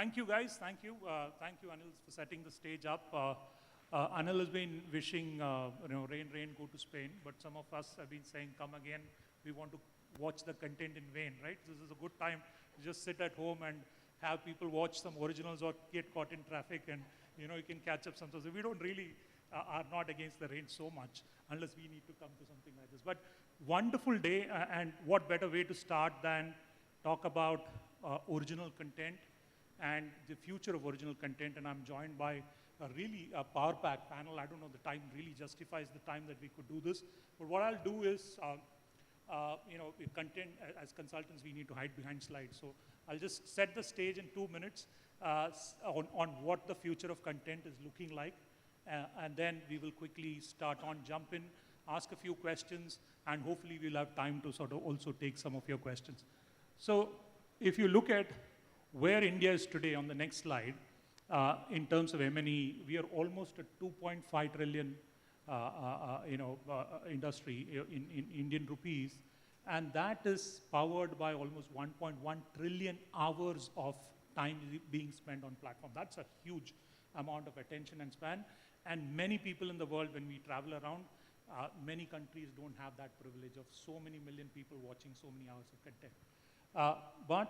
Thank you, guys. Thank you. Thank you, Anil, for setting the stage up. Anil has been wishing, rain, rain, go to Spain. But some of us have been saying, come again. We want to watch the content in vain, right? This is a good time to just sit at home and have people watch some originals or get caught in traffic, and you can catch up sometimes. We don't really are not against the rain so much unless we need to come to something like this. But wonderful day, and what better way to start than talk about original content and the future of original content. And I'm joined by a really power-packed panel. I don't know, the time really justifies the time that we could do this. But what I'll do is, content, as consultants, we need to hide behind slides. So I'll just set the stage in 2 minutes on what the future of content is looking like. And then we will quickly jump in, ask a few questions, and hopefully we'll have time to sort of also take some of your questions. So if you look at where India is today on the next slide, in terms of M&E, we are almost a 2.5 trillion industry in Indian rupees, and that is powered by almost 1.1 trillion hours of time being spent on platform. That's a huge amount of attention and span, and many people in the world, when we travel around, many countries don't have that privilege of so many million people watching so many hours of content. But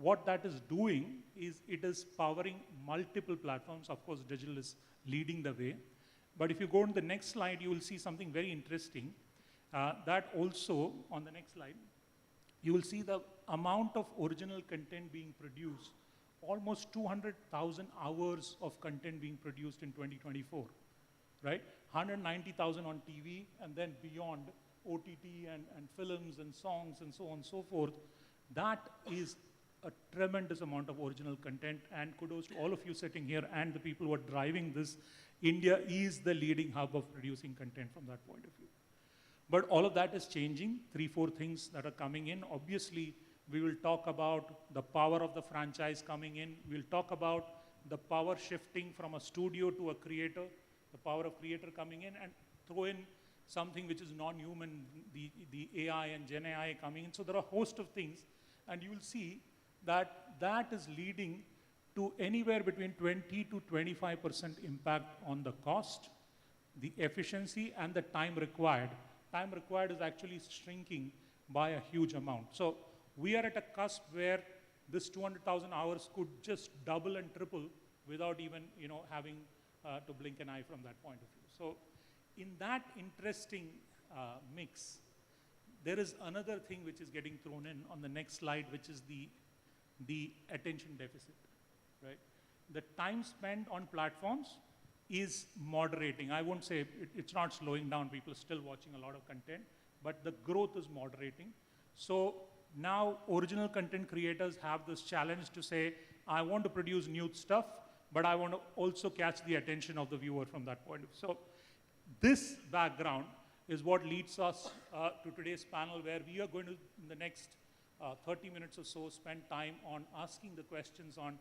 what that is doing is it is powering multiple platforms. Of course, digital is leading the way. But if you go on the next slide, you will see something very interesting. That also, on the next slide, you will see the amount of original content being produced. Almost 200,000 hours of content being produced in 2024, right? 190,000 on TV, and then beyond OTT and films and songs and so on and so forth. That is a tremendous amount of original content, and kudos to all of you sitting here and the people who are driving this. India is the leading hub of producing content from that point of view. But all of that is changing. 3-4 things that are coming in. Obviously, we will talk about the power of the franchise coming in. We'll talk about the power shifting from a studio to a creator, the power of creator coming in, and throw in something which is non-human, the AI and Gen AI coming in. So there are a host of things, and you will see that is leading to anywhere between 20 to 25% impact on the cost, the efficiency, and the time required. Time required is actually shrinking by a huge amount. So we are at a cusp where this 200,000 hours could just double and triple without even having to blink an eye from that point of view. So in that interesting mix, there is another thing which is getting thrown in on the next slide, which is the attention deficit, right? The time spent on platforms is moderating. I won't say it's not slowing down. People are still watching a lot of content, but the growth is moderating. So now original content creators have this challenge to say, I want to produce new stuff, but I want to also catch the attention of the viewer from that point of view. So this background is what leads us to today's panel, where we are going to, in the next 30 minutes or so, spend time on asking the questions on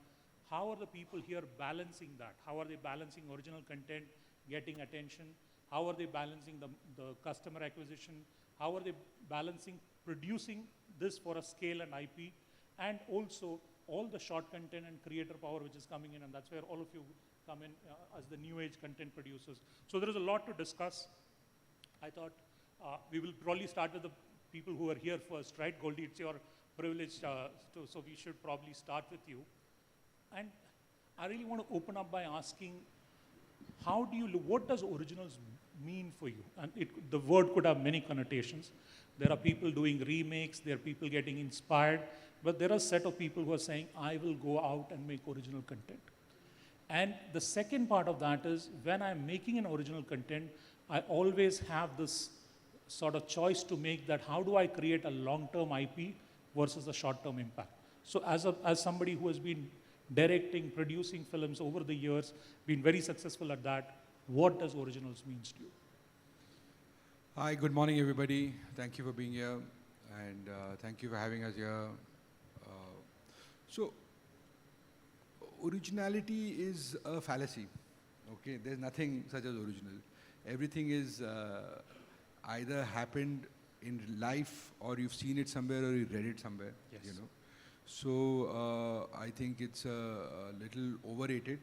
how are the people here balancing that? How are they balancing original content, getting attention? How are they balancing the customer acquisition? How are they balancing producing this for a scale and IP? And also all the short content and creator power which is coming in, and that's where all of you come in as the new age content producers. So there is a lot to discuss. I thought we will probably start with the people who are here first, right? Goldie, it's your privilege, so we should probably start with you. And I really want to open up by asking, how do you look, what does originals mean for you? And the word could have many connotations. There are people doing remakes, there are people getting inspired, but there are a set of people who are saying, I will go out and make original content. And the second part of that is, when I'm making an original content, I always have this sort of choice to make, that how do I create a long-term IP versus a short-term impact. So as somebody who has been directing, producing films over the years, been very successful at that, what does originals mean to you? Hi, good morning everybody. Thank you for being here, and thank you for having us here. So originality is a fallacy, okay? There's nothing such as original. Everything is either happened in life, or you've seen it somewhere, or you read it somewhere, yes. So I think it's a little overrated.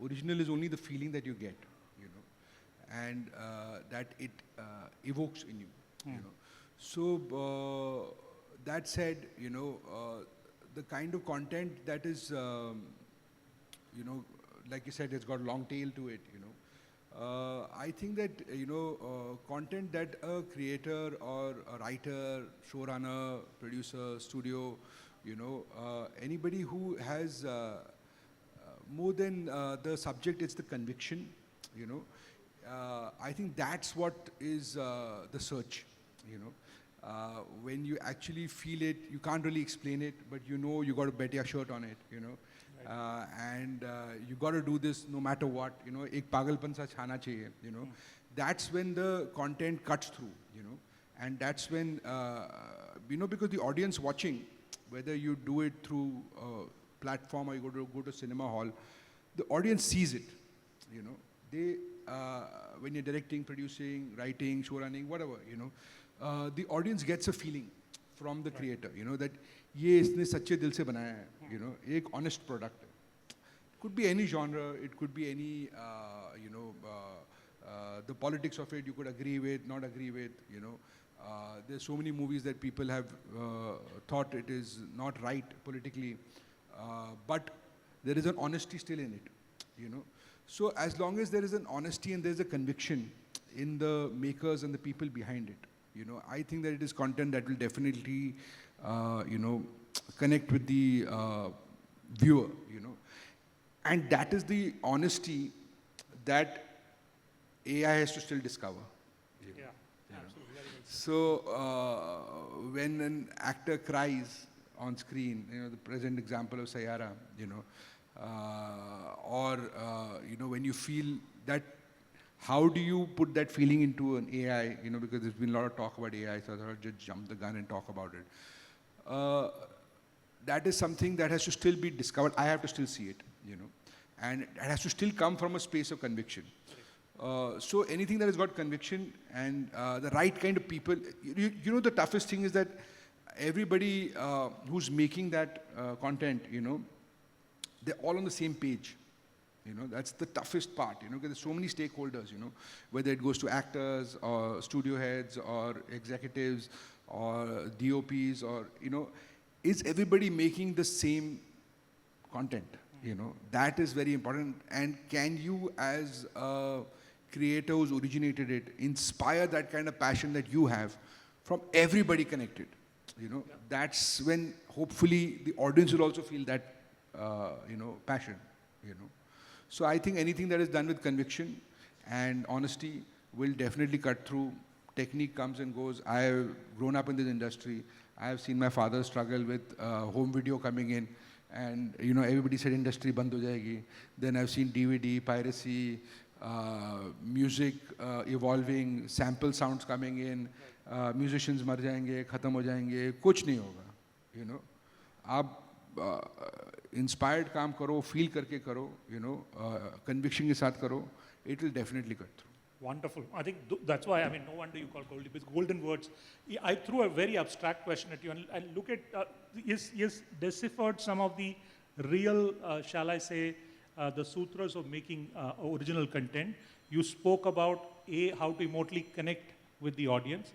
Original is only the feeling that you get, you know, and that it evokes in you, you know. So that said, you know, the kind of content that is, you know, like you said, it's got a long tail to it, you know. I think that, you know, content that a creator or a writer, showrunner, producer, studio, you know, anybody who has more than the subject, it's the conviction, you know. I think that's what is the search, you know. When you actually feel it, you can't really explain it, but you know you got to bet your shirt on it, you know. And you got to do this no matter what, you know. Ek pagalpan sa chhana chahiye, you know. That's when the content cuts through, you know. And that's when, you know, because the audience watching, whether you do it through platform or you go to cinema hall, the audience sees it, you know. They, when you're directing, producing, writing, show running, whatever, you know, the audience gets a feeling from the creator, you know, that ye isne sache dil se banaya hai, you know, ek honest product hai. It could be any genre, it could be any, you know, the politics of it you could agree with, not agree with, you know. There's so many movies that people have thought it is not right politically, but there is an honesty still in it, you know. So as long as there is an honesty and there's a conviction in the makers and the people behind it, you know, I think that it is content that will definitely, you know, connect with the viewer, you know. And that is the honesty that AI has to still discover. Yeah, absolutely. Very well said. So when an actor cries on screen, you know, the present example of Sayara, you know, or you know, when you feel that, how do you put that feeling into an AI? You know, because there's been a lot of talk about AI, so I thought I'd just jump the gun and talk about it. That is something that has to still be discovered. I have to still see it, you know, and it has to still come from a space of conviction. So anything that has got conviction and the right kind of people, you know, the toughest thing is that everybody who's making that content, you know, they're all on the same page. You know, that's the toughest part, you know, because there's so many stakeholders, you know, whether it goes to actors or studio heads or executives or DOPs or, you know, is everybody making the same content, you know? That is very important. And can you, as a creator who's originated it, inspire that kind of passion that you have from everybody connected, you know? Yeah. That's when hopefully the audience will also feel that, you know, passion, you know? So I think anything that is done with conviction and honesty will definitely cut through. Technique comes and goes. I have grown up in this industry. I have seen my father struggle with home video coming in, and you know, everybody said industry band ho jayegi. Then I've seen DVD, piracy, music evolving, sample sounds coming in, musicians mar jayenge, khatam ho jayenge, kuch nahi hoga, you know. Aap inspired काम करो, feel करके करो, you know, conviction के साथ करो, it will definitely cut through. Wonderful. I think that's why, I mean, no wonder you call Goldie, because golden words. I threw a very abstract question at you, and look at, yes, deciphered some of the real, shall I say, the sutras of making original content. You spoke about how to remotely connect with the audience,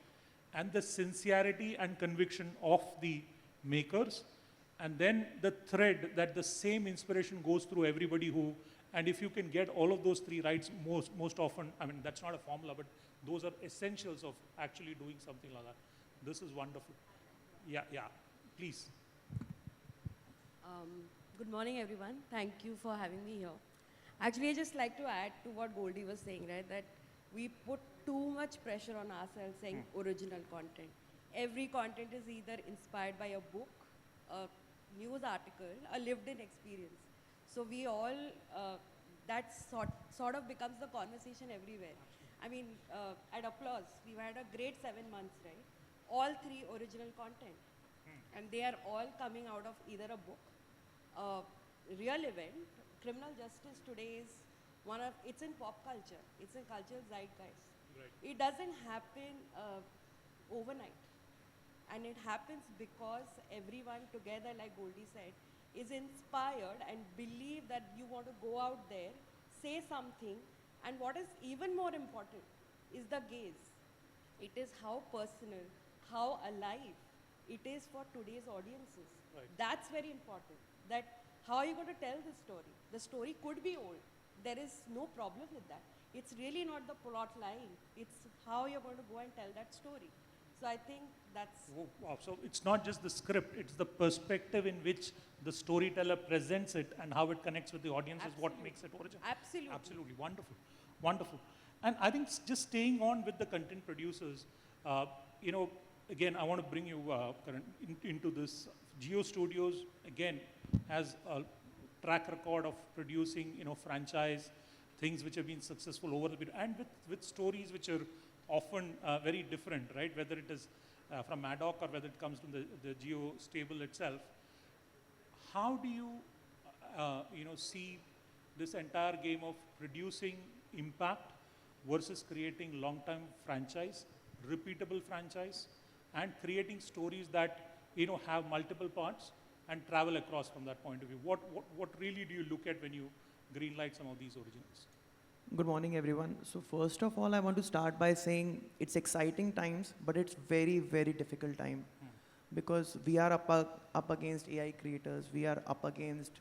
and the sincerity and conviction of the makers, and then the thread that the same inspiration goes through everybody who, and if you can get all of those three rights most often, I mean, that's not a formula, but those are essentials of actually doing something like that. This is wonderful. Yeah, please. Good morning, everyone. Thank you for having me here. Actually, I just like to add to what Goldie was saying, right, that we put too much pressure on ourselves saying original content. Every content is either inspired by a book, a news article, a lived-in experience. So we all, that sort of becomes the conversation everywhere. I mean, at Applause, we've had a great 7 months, right? All three original content. And they are all coming out of either a book, a real event. Criminal justice today is it's in pop culture. It's in cultural zeitgeist. Right. It doesn't happen overnight. And it happens because everyone together, like Goldie said, is inspired and believe that you want to go out there, say something, and what is even more important is the gaze. It is how personal, how alive it is for today's audiences. Right. That's very important. That how are you going to tell the story? The story could be old. There is no problem with that. It's really not the plot line. It's how you're going to go and tell that story. So I think that's... Oh, wow. So it's not just the script, it's the perspective in which the storyteller presents it and how it connects with the audience is what makes it original. Absolutely. Absolutely. Wonderful. Wonderful. And I think just staying on with the content producers, you know, again, I want to bring you Karan, into this. Geo Studios, again, has a track record of producing, you know, franchise, things which have been successful over the period, and with stories which are often very different, right? Whether it is from ad hoc or whether it comes from the Geo stable itself. How do you, you know, see this entire game of producing impact versus creating long-term franchise, repeatable franchise, and creating stories that, you know, have multiple parts and travel across from that point of view? What really do you look at when you greenlight some of these originals? Good morning, everyone. So first of all, I want to start by saying it's exciting times, but it's very, very difficult time. Because we are up against AI creators, we are up against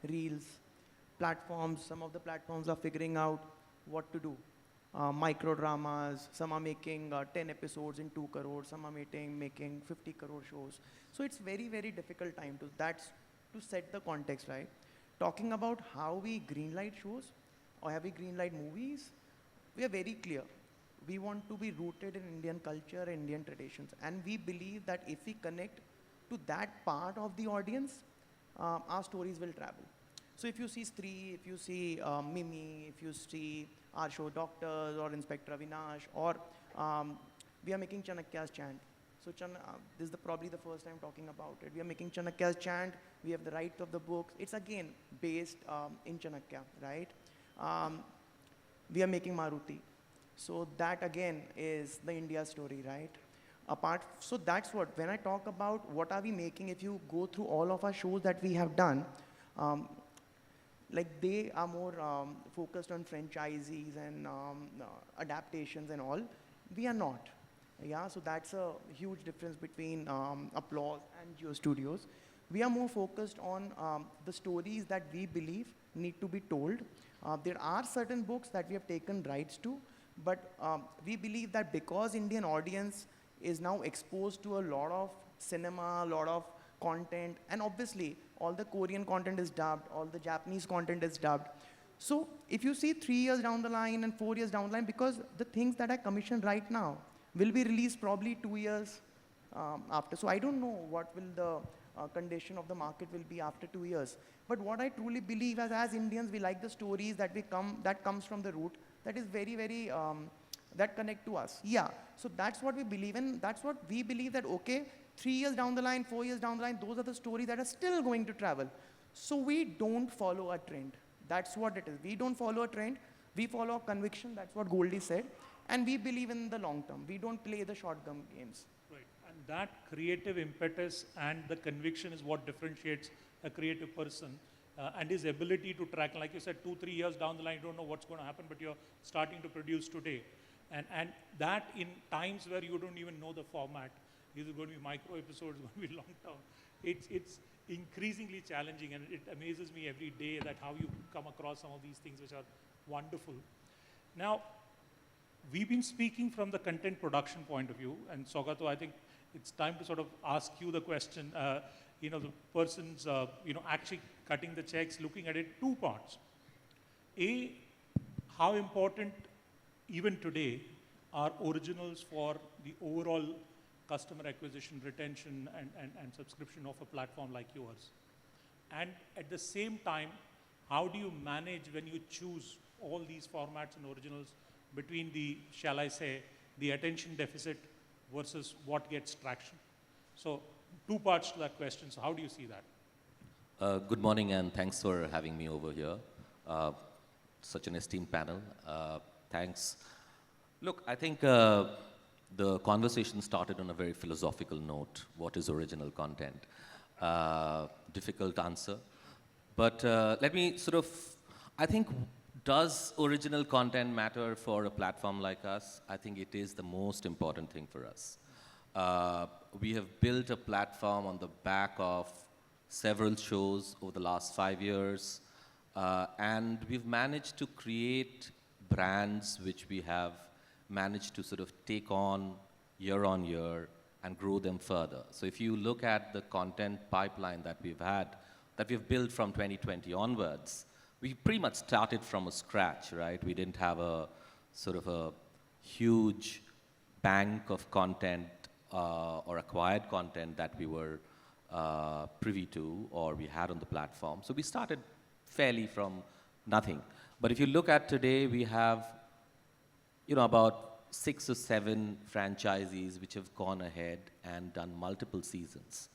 reels, platforms. Some of the platforms are figuring out what to do. Micro dramas, some are making 10 episodes in 2 crore, some are making 50 crore shows. So it's very, very difficult time to set the context, right? Talking about how we greenlight shows or have we greenlight movies, we are very clear. We want to be rooted in Indian culture, Indian traditions. And we believe that if we connect to that part of the audience, our stories will travel. So if you see Stree, if you see Mimi, if you see our show Doctors or Inspector Avinash, or we are making Chanakya's Chant. So this is probably the first time talking about it. We are making Chanakya's Chant. We have the rights of the books. It's again based in Chanakya, right? We are making Maruti. So that again is the India story, right? So that's what, when I talk about what are we making, if you go through all of our shows that we have done, like they are more focused on franchisees and adaptations and all. We are not. Yeah, so that's a huge difference between Applause and Geo Studios. We are more focused on the stories that we believe need to be told. There are certain books that we have taken rights to, but we believe that because Indian audience is now exposed to a lot of cinema, a lot of content, and obviously all the Korean content is dubbed, all the Japanese content is dubbed. So if you see 3 years down the line and 4 years down the line, because the things that I commissioned right now will be released probably 2 years after. So I don't know what will the condition of the market will be after 2 years. But what I truly believe as Indians, we like the stories that comes from the root, that is very, very, that connect to us. Yeah, so that's what we believe in. That's what we believe that, okay, 3 years down the line, 4 years down the line, those are the stories that are still going to travel. So we don't follow a trend. That's what it is. We don't follow a trend. We follow a conviction. That's what Goldie said. And we believe in the long term. We don't play the short-term games. Right. And that creative impetus and the conviction is what differentiates a creative person and his ability to track. Like you said, 2-3 years down the line, you don't know what's going to happen, but you're starting to produce today. And that in times where you don't even know the format, is it going to be micro episodes, going to be long term? It's increasingly challenging, and it amazes me every day that how you come across some of these things which are wonderful. Now, we've been speaking from the content production point of view, and Saugata, I think it's time to sort of ask you the question. You know, the person's, you know, actually cutting the checks, looking at it, 2 parts. A, how important even today are originals for the overall customer acquisition, retention, and subscription of a platform like yours? And at the same time, how do you manage when you choose all these formats and originals between the, shall I say, the attention deficit versus what gets traction? So 2 parts to that question. So how do you see that? Good morning, and thanks for having me over here. Such an esteemed panel. Thanks. Look, I think the conversation started on a very philosophical note. What is original content? Difficult answer. But let me sort of, I think, does original content matter for a platform like us? I think it is the most important thing for us. We have built a platform on the back of several shows over the last 5 years, and we've managed to create brands which we have managed to sort of take on year, and grow them further. So if you look at the content pipeline that we've had, that we've built from 2020 onwards, we pretty much started from a scratch, right? We didn't have a sort of a huge bank of content or acquired content that we were privy to or we had on the platform. So we started fairly from nothing. But if you look at today, we have, you know, about 6 or 7 franchisees which have gone ahead and done multiple seasons.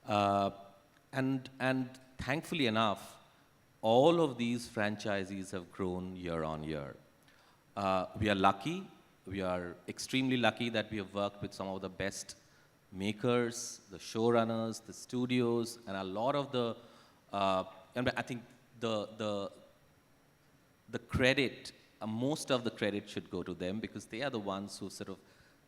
And thankfully enough, all of these franchisees have grown year on year. We are lucky. We are extremely lucky that we have worked with some of the best makers, the showrunners, the studios, and a lot of the, and I think the credit, most of the credit should go to them because they are the ones who sort of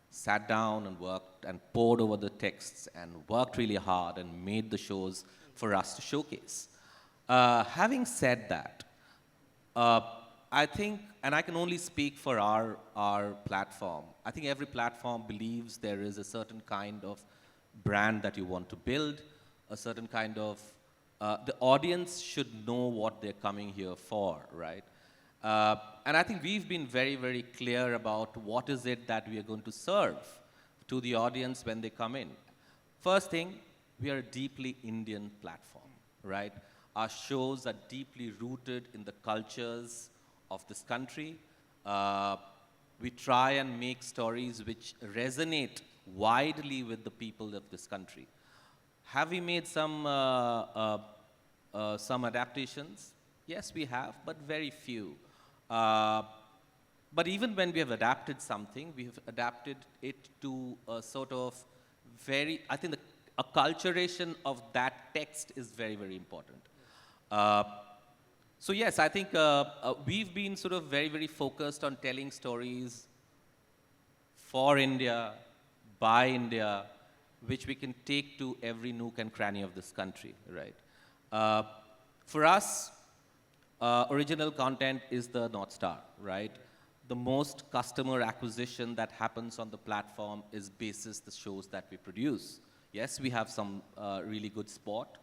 sat down and worked and pored over the texts and worked really hard and made the shows for us to showcase. Having said that, I think, and I can only speak for our platform, I think every platform believes there is a certain kind of brand that you want to build, a certain kind of, the audience should know what they're coming here for, right? And I think we've been very, very clear about what is it that we are going to serve to the audience when they come in. First thing, we are a deeply Indian platform, right? Our shows are deeply rooted in the cultures of this country. We try and make stories which resonate widely with the people of this country. Have we made some adaptations? Yes, we have, but very few. But even when we have adapted something, we have adapted it to a sort of very, I think acculturation of that text is very, very important. So yes, I think we've been sort of very, very focused on telling stories for India, by India, which we can take to every nook and cranny of this country, right? For us, original content is the North Star, right? The most customer acquisition that happens on the platform is basis the shows that we produce. Yes, we have some really good sport,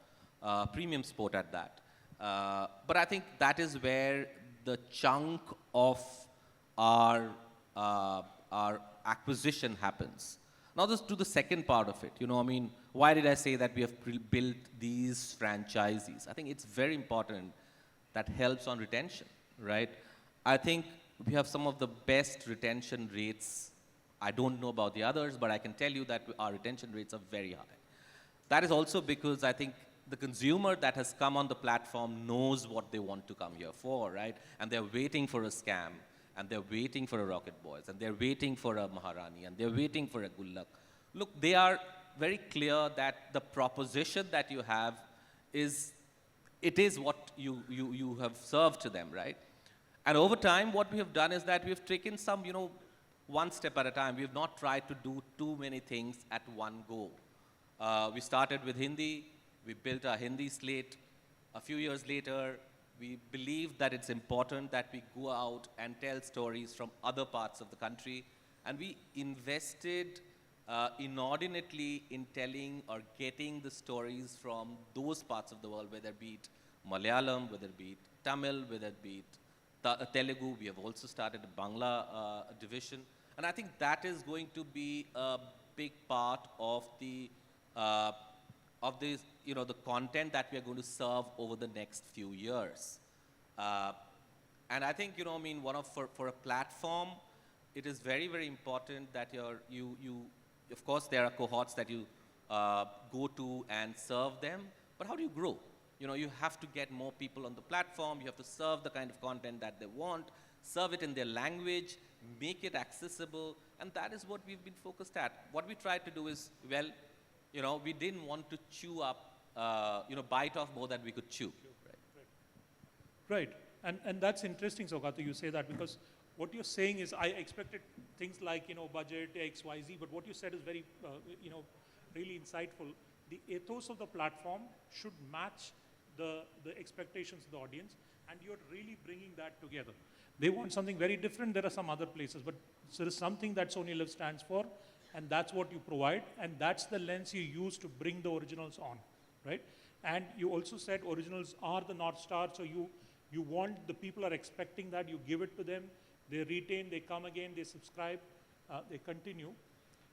premium sport at that. But I think that is where the chunk of our acquisition happens. Now, just to the second part of it, you know, I mean, why did I say that we have built these franchisees? I think it's very important that helps on retention, right? I think we have some of the best retention rates. I don't know about the others, but I can tell you that our retention rates are very high. That is also because I think the consumer that has come on the platform knows what they want to come here for, right? And they're waiting for a scam, and they're waiting for a Rocket Boys, and they're waiting for a Maharani, and they're waiting for a Gullak. Look, they are very clear that the proposition that you have is, it is what you have served to them, right? And over time, what we have done is that we have taken some, you know, one step at a time. We have not tried to do too many things at one go. We started with Hindi. We built our Hindi slate. A few years later, we believed that it's important that we go out and tell stories from other parts of the country. And we invested inordinately in telling or getting the stories from those parts of the world, whether it be Malayalam, whether it be Tamil, whether it be Telugu. We have also started a Bangla division. And I think that is going to be a big part of the you know, the content that we are going to serve over the next few years. And I think, you know, I mean, for a platform, it is very, very important that of course, there are cohorts that you go to and serve them, but how do you grow? You know, you have to get more people on the platform. You have to serve the kind of content that they want, serve it in their language, make it accessible, and that is what we've been focused at. What we tried to do is, well, you know, we didn't want to chew up, you know, bite off more than we could chew. Right. And that's interesting, Saugata, you say that, because what you're saying is, I expected things like, you know, budget, X, Y, Z, but what you said is very, you know, really insightful. The ethos of the platform should match the expectations of the audience, and you're really bringing that together. They want something very different. There are some other places, but there is something that SonyLIV stands for, and that's what you provide, and that's the lens you use to bring the originals on, right? And you also said originals are the North Star, so you want, the people are expecting that, you give it to them, they retain, they come again, they subscribe, they continue.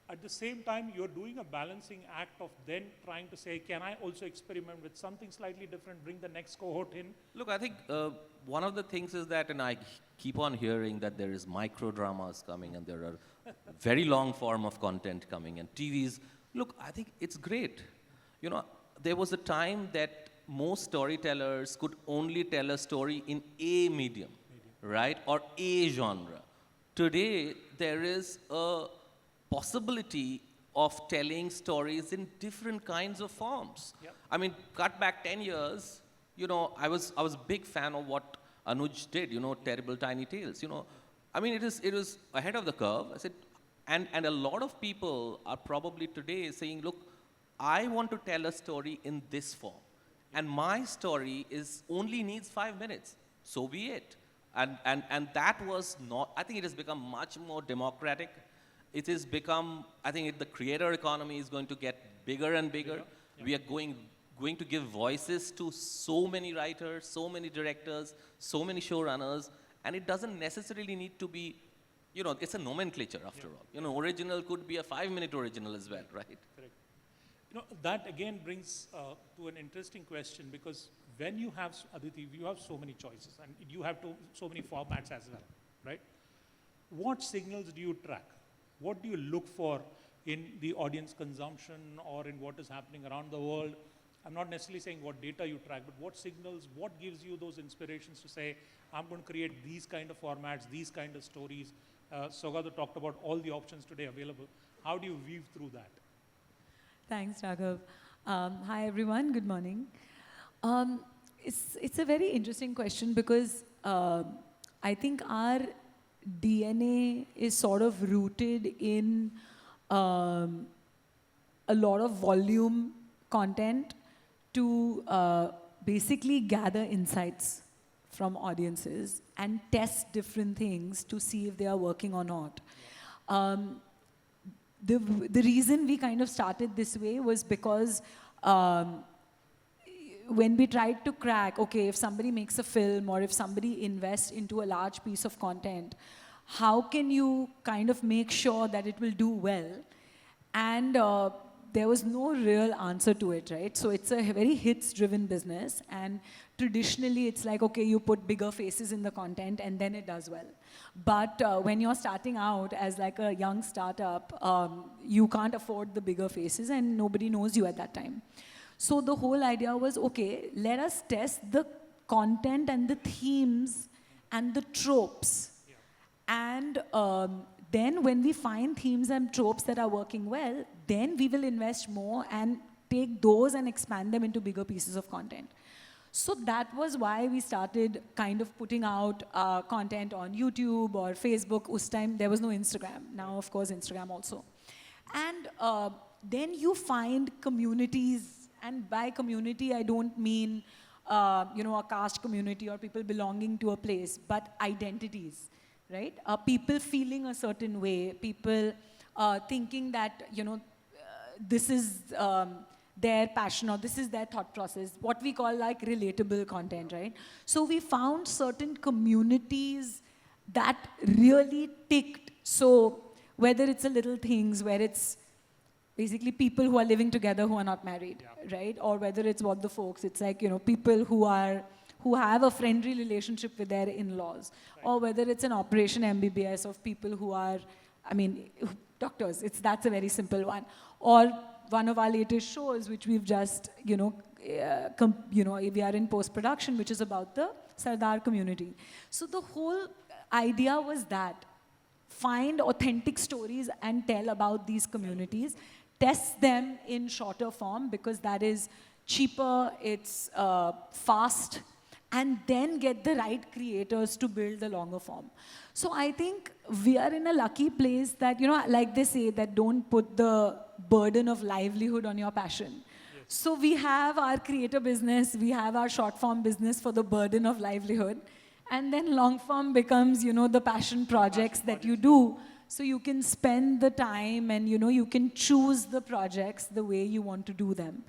At the same time, you're doing a balancing act of then trying to say, can I also experiment with something slightly different, bring the next cohort in? Look, I think one of the things is that, and I keep on hearing that there is micro dramas coming and there are very long form of content coming and TVs. Look, I think it's great. You know, there was a time that most storytellers could only tell a story in a medium, right? Or a genre. Today, there is a possibility of telling stories in different kinds of forms. Yep. I mean, cut back 10 years, you know, I was a big fan of what Anuj did, you know, Terrible Tiny Tales, you know. I mean, it was ahead of the curve. I said, and a lot of people are probably today saying, look, I want to tell a story in this form. And my story only needs 5 minutes. So be it. And that was not, I think it has become much more democratic. It has become, I think the creator economy is going to get bigger and bigger. Yeah. We are going to give voices to so many writers, so many directors, so many showrunners, and it doesn't necessarily need to be, you know, it's a nomenclature after all. You know, original could be a 5-minute original as well, right? Correct. You know, that again brings to an interesting question, because when you have, Aditi, you have so many choices and you have so many formats as well, right? What signals do you track? What do you look for in the audience consumption or in what is happening around the world? I'm not necessarily saying what data you track, but what signals, what gives you those inspirations to say, I'm going to create these kind of formats, these kind of stories. Saugata talked about all the options today available. How do you weave through that? Thanks, Raghav. Hi, everyone. Good morning. It's a very interesting question because I think our DNA is sort of rooted in a lot of volume content to basically gather insights from audiences and test different things to see if they are working or not. The reason we kind of started this way was because when we tried to crack, okay, if somebody makes a film or if somebody invests into a large piece of content, how can you kind of make sure that it will do well? And there was no real answer to it, right? So it's a very hits-driven business, and traditionally it's like, okay, you put bigger faces in the content and then it does well. But when you're starting out as like a young startup, you can't afford the bigger faces and nobody knows you at that time. So the whole idea was, okay, let us test the content and the themes and the tropes. And then when we find themes and tropes that are working well, then we will invest more and take those and expand them into bigger pieces of content. So that was why we started kind of putting out content on YouTube or Facebook. Us time there was no Instagram. Now, of course, Instagram also. And then you find communities. And by community, I don't mean, you know, a caste community or people belonging to a place, but identities, right? People feeling a certain way, people thinking that, you know, this is their passion or this is their thought process, what we call like relatable content, right? So we found certain communities that really ticked. So whether it's a little things where it's basically people who are living together who are not married, right? Or whether it's what the folks, it's like, you know, people who have a friendly relationship with their in-laws. Right. Or whether it's an Operation MBBS of people who are, I mean, doctors, that's a very simple one. Or one of our latest shows, which we've just, you know, we are in post-production, which is about the Sardar community. So the whole idea was that find authentic stories and tell about these communities, test them in shorter form because that is cheaper, it's fast, and then get the right creators to build the longer form. So I think we are in a lucky place that, you know, like they say that don't put the burden of livelihood on your passion. Yes. So we have our creator business, we have our short form business for the burden of livelihood. And then long form becomes, you know, the passion projects that you do. So you can spend the time and, you know, you can choose the projects the way you want to do them.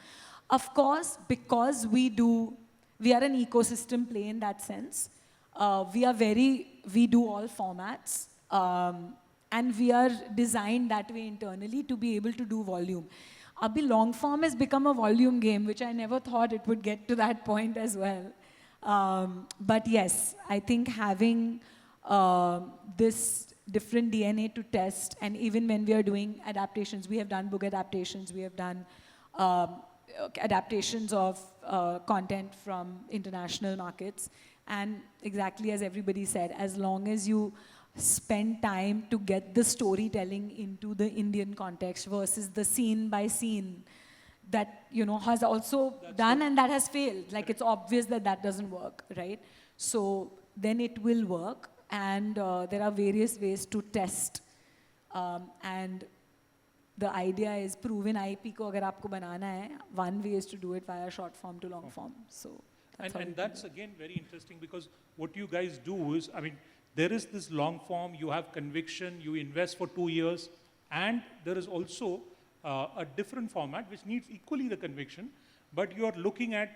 Of course, because we are an ecosystem play in that sense. We do all formats. And we are designed that way internally to be able to do volume. Abhi long form has become a volume game, which I never thought it would get to that point as well. But yes, I think having this different DNA to test, and even when we are doing adaptations, we have done book adaptations, we have done adaptations of content from international markets. And exactly as everybody said, as long as you spend time to get the storytelling into the Indian context versus the scene by scene that, you know, has also done and that has failed. Like it's obvious that that doesn't work, right? So then it will work, and there are various ways to test. And the idea is proven IP ko agar aapko banana hai, one way is to do it via short form to long form. So and that's again very interesting because what you guys do is, I mean, there is this long form, you have conviction, you invest for 2 years, and there is also a different format which needs equally the conviction, but you're looking at,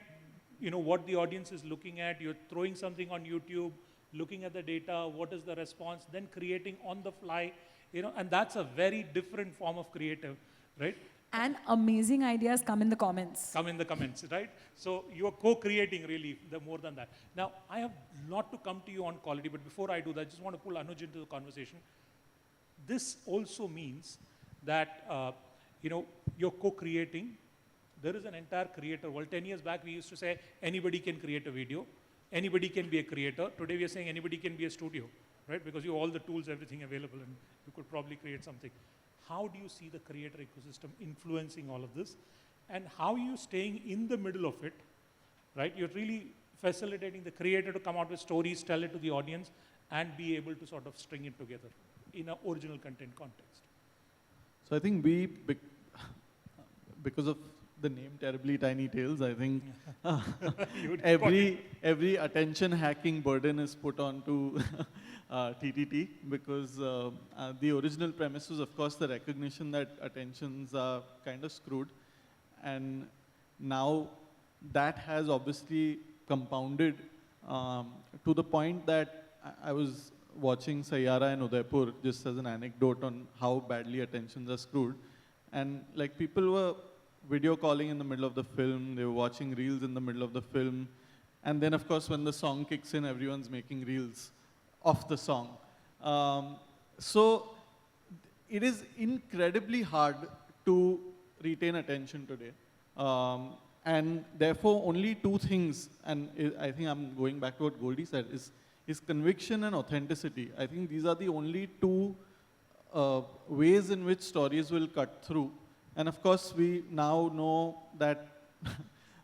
you know, what the audience is looking at, you're throwing something on YouTube, looking at the data, what is the response, then creating on the fly, you know, and that's a very different form of creative, right? And amazing ideas come in the comments. Come in the comments, right? So you're co-creating really more than that. Now, I have a lot to come to you on quality, but before I do that, I just want to pull Anuj into the conversation. This also means that, you know, you're co-creating. There is an entire creator world. 10 years back, we used to say, anybody can create a video. Anybody can be a creator. Today, we are saying anybody can be a studio, right? Because you have all the tools, everything available, and you could probably create something. How do you see the creator ecosystem influencing all of this? And how are you staying in the middle of it, right? You're really facilitating the creator to come out with stories, tell it to the audience, and be able to sort of string it together in an original content context. So I think because of the name Terribly Tiny Tales, I think every attention hacking burden is put onto TTT, because the original premise was, of course, the recognition that attentions are kind of screwed. And now that has obviously compounded to the point that I was watching Sayyara in Udaipur, just as an anecdote on how badly attentions are screwed. And like people were video calling in the middle of the film, they were watching reels in the middle of the film. And then, of course, when the song kicks in, everyone's making reels of the song. So it is incredibly hard to retain attention today. And therefore, only two things, and I think I'm going back to what Goldie said, is conviction and authenticity. I think these are the only two ways in which stories will cut through. And of course, we now know that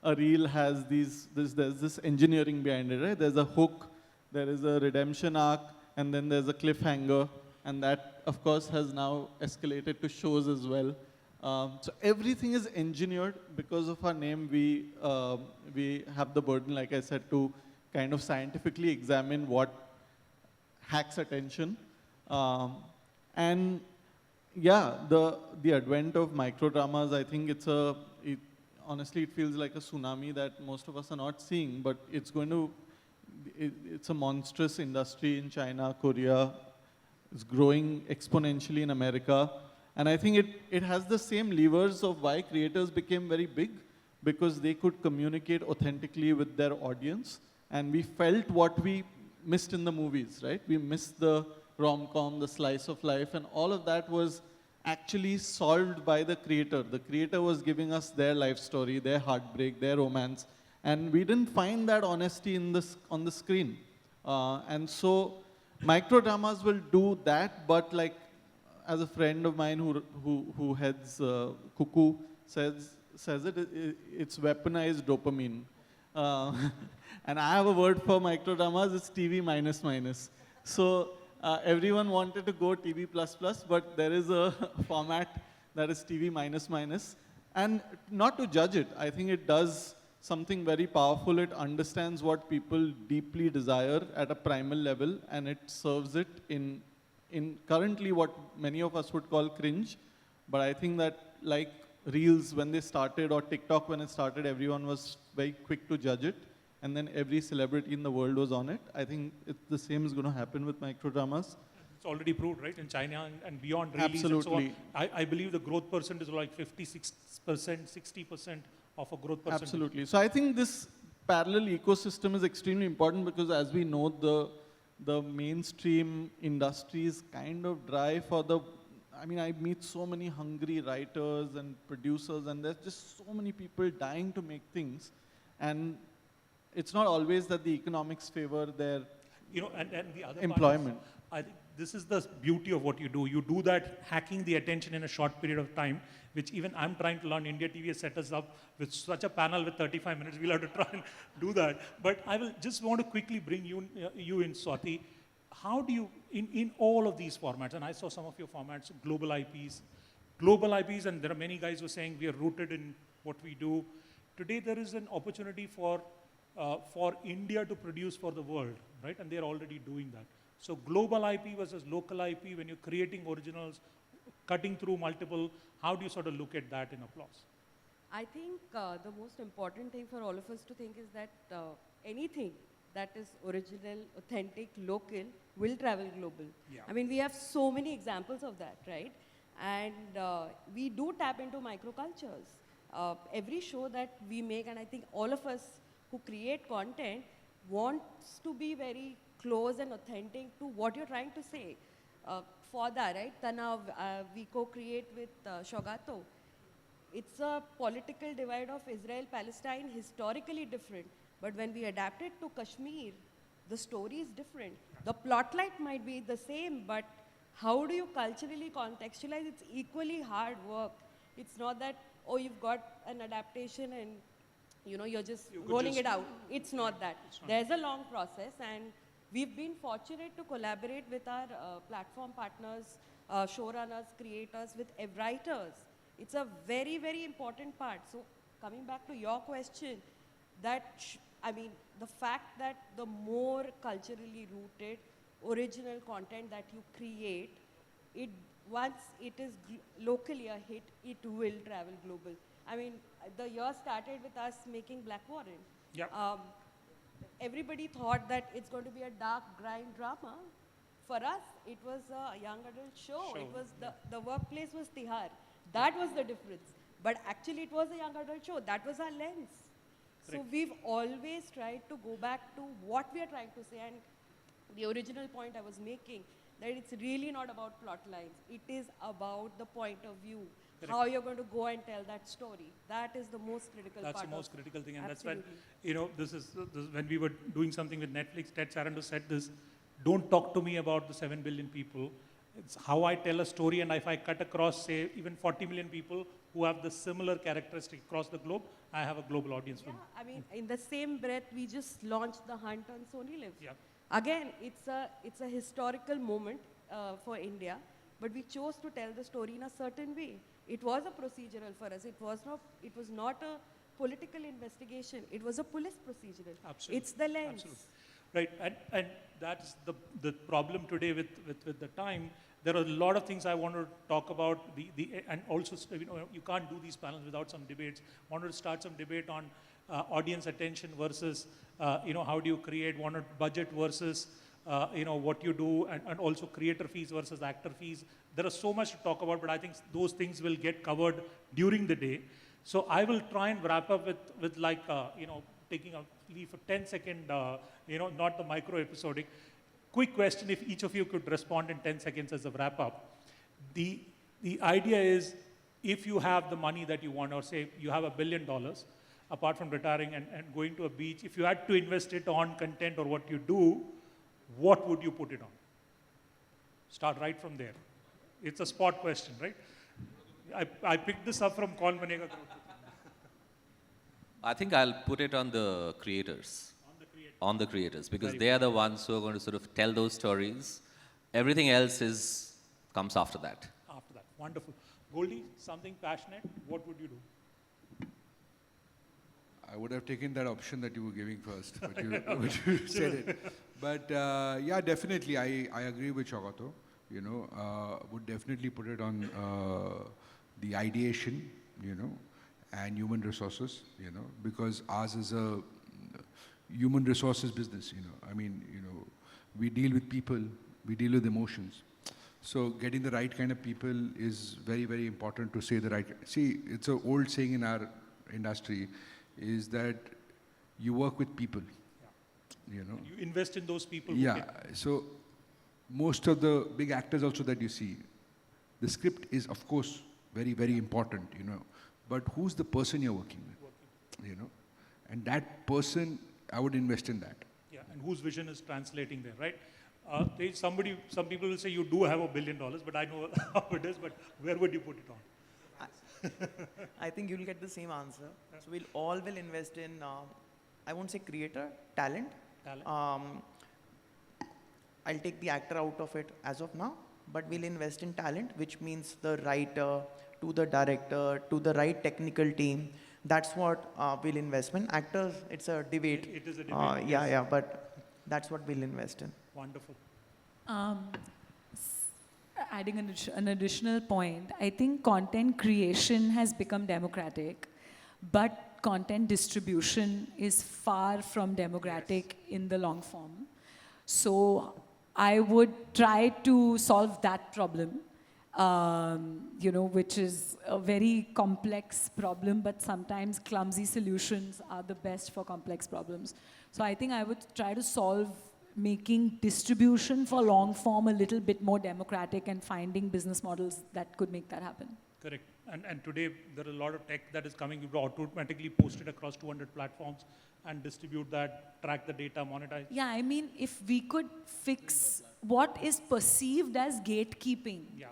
a reel has there's this engineering behind it, right? There's a hook, there is a redemption arc, and then there's a cliffhanger. And that, of course, has now escalated to shows as well. So everything is engineered. Because of our name, we have the burden, like I said, to kind of scientifically examine what hacks attention. And yeah, the advent of microdramas, I think honestly, it feels like a tsunami that most of us are not seeing, but it's a monstrous industry in China, Korea. It's growing exponentially in America. And I think it has the same levers of why creators became very big, because they could communicate authentically with their audience. And we felt what we missed in the movies, right? We missed the rom-com, the slice of life, and all of that was actually solved by the creator. The creator was giving us their life story, their heartbreak, their romance, and we didn't find that honesty on the screen. And so Micro dramas will do that, but like as a friend of mine who heads Cuckoo says it's weaponized dopamine. Uh, and I have a word for micro dramas, it's TV minus minus. So everyone wanted to go TV plus plus, but there is a format that is TV minus minus. And not to judge it, I think it does something very powerful. It understands what people deeply desire at a primal level, and it serves it in currently what many of us would call cringe. But I think that like Reels when they started or TikTok when it started, everyone was very quick to judge it. And then every celebrity in the world was on it. I think the same is going to happen with microdramas. It's already proved, right? In China and beyond release. Absolutely. And so on. I believe the growth percentage is like 56%, 60% of a growth percentage. Absolutely. So I think this parallel ecosystem is extremely important because as we know, the mainstream industry is kind of dry for the, I mean, I meet so many hungry writers and producers and there's just so many people dying to make things. And it's not always that the economics favor their and the other employment. Part is, I think this is the beauty of what you do. You do that hacking the attention in a short period of time, which even I'm trying to learn. India TV has set us up with such a panel with 35 minutes. We'll have to try and do that. But I will just want to quickly bring you in, Swati. How do you, in all of these formats, and I saw some of your formats, global IPs, and there are many guys who are saying we are rooted in what we do. Today there is an opportunity for India to produce for the world, right? And they're already doing that. So global IP versus local IP, when you're creating originals, cutting through multiple, how do you sort of look at that in applause? I think the most important thing for all of us to think is that anything that is original, authentic, local will travel global. Yeah. I mean, we have so many examples of that, right? And we do tap into microcultures. Every show that we make, and I think all of us who create content wants to be very close and authentic to what you're trying to say. For that, right, Tanav, we co-create with Saugata. It's a political divide of Israel-Palestine, historically different. But when we adapt it to Kashmir, the story is different. The plotline might be the same, but how do you culturally contextualize? It's equally hard work. It's not that, oh, you've got an adaptation and you're just rolling it out. It's not that. There's a long process, and we've been fortunate to collaborate with our platform partners, showrunners, creators, with writers. It's a very, very important part. So coming back to your question, that the fact that the more culturally rooted, original content that you create, once it is locally a hit, it will travel global. I mean, the year started with us making Black Warren. Yep. Everybody thought that it's going to be a dark grind drama. For us, it was a young adult show. It was the workplace was Tihar. That was the difference. But actually, it was a young adult show. That was our lens. Correct. So we've always tried to go back to what we are trying to say. And the original point I was making, that it's really not about plot lines. It is about the point of view. Correct. How you're going to go and tell that story. That is the most critical part. That's the most critical thing. And Absolutely. that's when, this is when we were doing something with Netflix, Tejkarran said this, don't talk to me about the 7 billion people. It's how I tell a story, and if I cut across, say, even 40 million people who have the similar characteristic across the globe, I have a global audience for me. I mean, in the same breath, we just launched The Hunt on SonyLIV. Yeah. Again, it's a historical moment for India, but we chose to tell the story in a certain way. It was a procedural for us. It was not a political investigation. It was a police procedural. Absolutely. It's the lens. Absolutely. Right, and that's the problem today with the time. There are a lot of things I want to talk about, and also you can't do these panels without some debates. Wanted to start some debate on audience attention versus how do you create, wanted budget versus what you do, and also creator fees versus actor fees. There is so much to talk about, but I think those things will get covered during the day. So I will try and wrap up with like taking a leave for 10-second, not the micro episodic. Quick question, if each of you could respond in 10 seconds as a wrap up. The idea is, if you have the money that you want, or say you have $1 billion, apart from retiring and going to a beach, if you had to invest it on content or what you do, what would you put it on? Start right from there. It's a spot question, right? I picked this up from Kaun Banega Crorepati. I think I'll put it on the creators. On the creators, because Very they are the ones who are going to sort of tell those stories. Everything else comes after that. After that, wonderful. Goldie, something passionate, what would you do? I would have taken that option that you were giving first, but you said it. But yeah, definitely, I agree with Saugata. You know, would definitely put it on the ideation, you know, and human resources, you know, because ours is a human resources business, you know. I mean, you know, we deal with people, we deal with emotions. So getting the right kind of people is very, very important to say the right. See, it's an old saying in our industry, is that you work with people, you know. You invest in those people. Yeah, so most of the big actors also that you see, the script is of course very, very important, you know, but who's the person you're working with, you know, and that person, I would invest in that. Yeah, and whose vision is translating there, right? Some people will say you do have $1 billion, but I know how it is, but where would you put it on? I think you'll get the same answer. So we'll all will invest in, I won't say creator, talent. I'll take the actor out of it as of now, but we'll invest in talent, which means the writer, to the director, to the right technical team. That's what we'll invest in. Actors, it's a debate. It is a debate. Yeah, but that's what we'll invest in. Wonderful. Adding an additional point, I think content creation has become democratic, but content distribution is far from democratic in the long form. So I would try to solve that problem, you know, which is a very complex problem, but sometimes clumsy solutions are the best for complex problems. So I think I would try to solve making distribution for long form a little bit more democratic and finding business models that could make that happen. Correct. And today there is a lot of tech that is coming. You automatically post it across 200 platforms and distribute that, track the data, monetize. Yeah, I mean, if we could fix what is perceived as gatekeeping. Yeah.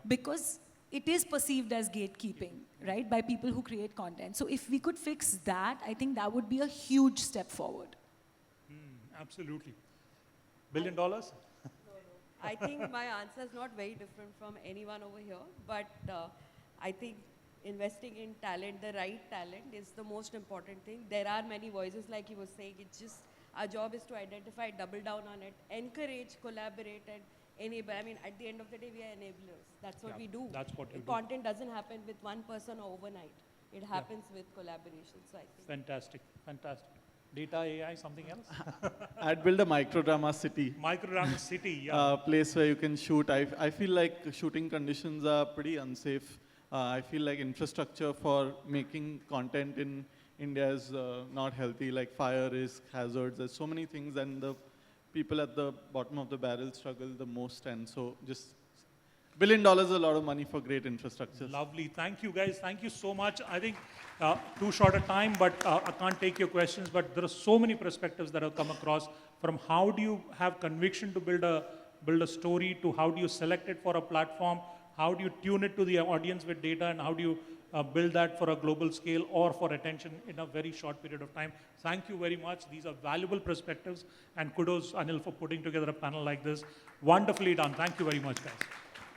Because it is perceived as gatekeeping, right, by people who create content. So if we could fix that, I think that would be a huge step forward. Absolutely. $1 billion? No. I think my answer is not very different from anyone over here, but I think investing in talent, the right talent, is the most important thing. There are many voices, like he was saying. It's just our job is to identify, double down on it, encourage, collaborate, and enable. I mean, at the end of the day, we are enablers. That's what we do. That's what we do. Content doesn't happen with one person or overnight. It happens with collaboration. So I think. Fantastic. Data, AI, something else? I'd build a microdrama city. Microdrama city, yeah. Place where you can shoot. I feel like shooting conditions are pretty unsafe. I feel like infrastructure for making content in India is not healthy, like fire risk, hazards. There's so many things, and the people at the bottom of the barrel struggle the most. And so just $1 billion is a lot of money for great infrastructure. Lovely. Thank you, guys. Thank you so much. I think too short a time, but I can't take your questions. But there are so many perspectives that have come across, from how do you have conviction to build a story, to how do you select it for a platform, how do you tune it to the audience with data, and how do you build that for a global scale or for attention in a very short period of time. Thank you very much. These are valuable perspectives, and kudos, Anil, for putting together a panel like this. Wonderfully done. Thank you very much, guys.